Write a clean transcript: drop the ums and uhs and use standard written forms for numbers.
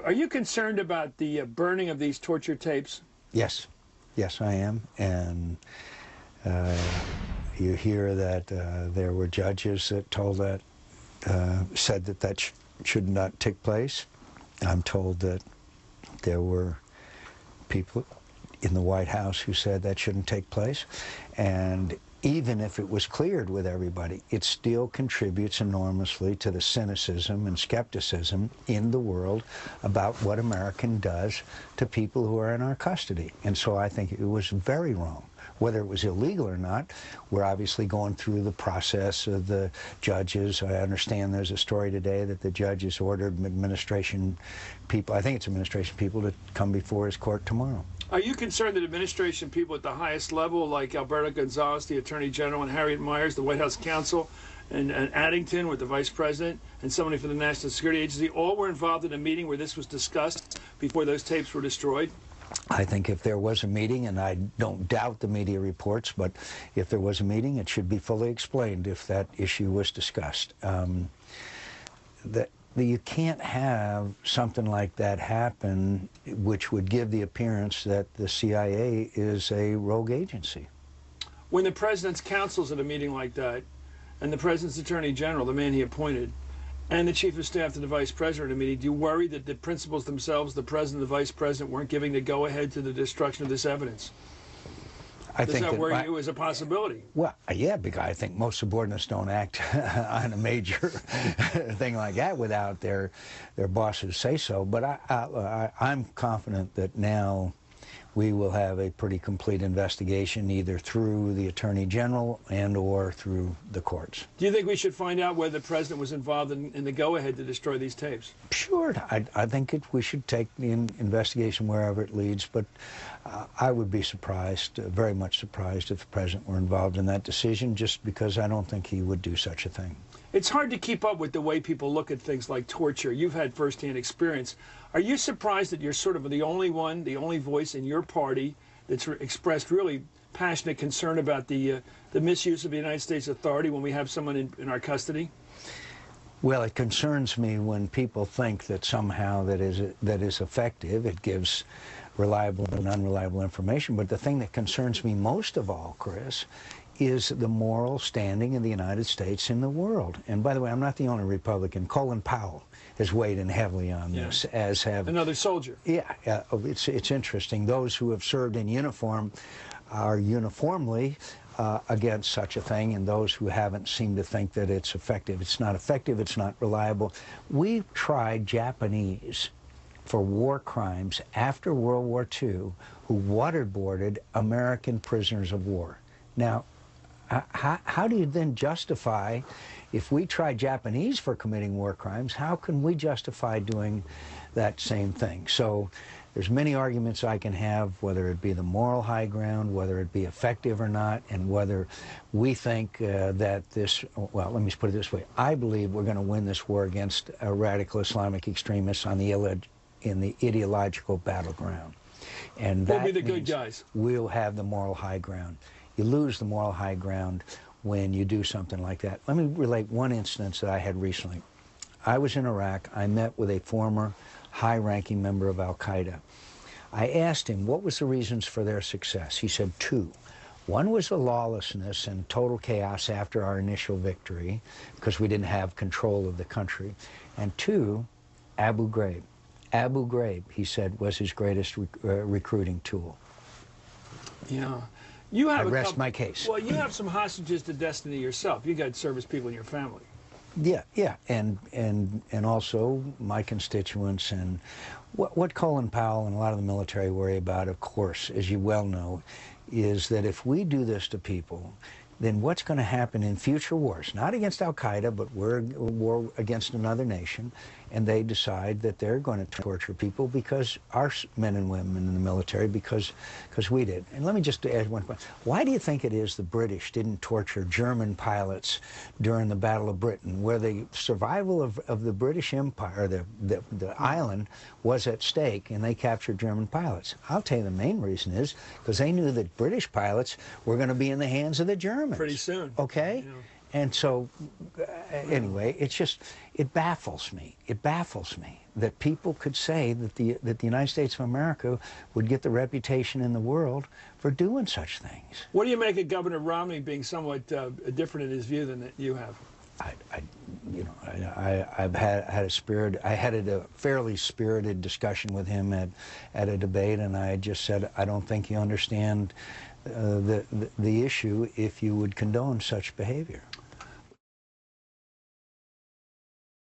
Are you concerned about the burning of these torture tapes? Yes. Yes, I am. And you hear that there were judges that told that, said that that should not take place. I'm told that there were people in the White House who said that shouldn't take place. And even if it was cleared with everybody, it still contributes enormously to the cynicism and skepticism in the world about what America does to people who are in our custody. And so I think it was very wrong. Whether it was illegal or not, we're obviously going through the process of the judges. I understand there's a story today that the judges ordered administration people, I think it's administration people, to come before his court tomorrow. Are you concerned that administration people at the highest level, like Alberto Gonzales, the Attorney General, and Harriet Miers, the White House counsel, and Addington with the Vice President, and somebody from the National Security Agency, all were involved in a meeting where this was discussed before those tapes were destroyed? I think if there was a meeting, and I don't doubt the media reports, but if there was a meeting, it should be fully explained if that issue was discussed. You can't have something like that happen, which would give the appearance that the CIA is a rogue agency. When the President's counsel's at a meeting like that, and the President's Attorney General, the man he appointed, and the Chief of Staff to the Vice President at a meeting, do you worry that the principals themselves, the President and the Vice President, weren't giving the go-ahead to the destruction of this evidence? Does that worry you as a possibility? Well, yeah, because I think most subordinates don't act on a major thing like that without their bosses say so. But I'm confident that now we will have a pretty complete investigation, either through the Attorney General and or through the courts. Do you think we should find out whether the President was involved in the go-ahead to destroy these tapes? Sure. I think we should take the investigation wherever it leads, but I would be surprised, very much surprised, if the President were involved in that decision, just because I don't think he would do such a thing. It's hard to keep up with the way people look at things like torture. You've had firsthand experience. Are you surprised that you're sort of the only one, the only voice in your party that's expressed really passionate concern about the misuse of the United States authority when we have someone in our custody? Well, it concerns me when people think that somehow that is effective. It gives reliable and unreliable information. But the thing that concerns me most of all, Chris, is the moral standing of the United States in the world. And by the way, I'm not the only Republican. Colin Powell has weighed in heavily on this, as have... Another soldier. Yeah, it's interesting. Those who have served in uniform are uniformly against such a thing, and those who haven't seem to think that it's effective. It's not effective, it's not reliable. We've tried Japanese for war crimes after World War II who waterboarded American prisoners of war. Now, how do you then justify, if we try Japanese for committing war crimes, how can we justify doing that same thing? So there's many arguments I can have, whether it be the moral high ground, whether it be effective or not, and whether we think that this, well, let me put it this way. I believe we're going to win this war against radical Islamic extremists on in the ideological battleground. And that we'll be the good guys. We'll have the moral high ground. You lose the moral high ground when you do something like that. Let me relate one instance that I had recently. I was in Iraq. I met with a former high-ranking member of Al-Qaeda. I asked him what was the reasons for their success. He said two. One was the lawlessness and total chaos after our initial victory, because we didn't have control of the country. And two, Abu Ghraib. Abu Ghraib, he said, was his greatest recruiting tool. Yeah. I rest my case. Well, you have some hostages to destiny yourself. You got service people in your family. Yeah, and also my constituents, and what Colin Powell and a lot of the military worry about, of course, as you well know, is that if we do this to people, then what's going to happen in future wars, not against Al-Qaeda, but we're a war against another nation, and they decide that they're going to torture people because our men and women in the military, because we did. And let me just add one point. Why do you think it is the British didn't torture German pilots during the Battle of Britain, where the survival of the British Empire, the island, was at stake, and they captured German pilots? I'll tell you the main reason is because they knew that British pilots were going to be in the hands of the Germans. Pretty soon. Okay? Yeah. And so, anyway, it's just, it baffles me. It baffles me that people could say that the United States of America would get the reputation in the world for doing such things. What do you make of Governor Romney being somewhat different in his view than you have? I've had a fairly spirited discussion with him at a debate, and I just said, I don't think you understand the issue if you would condone such behavior.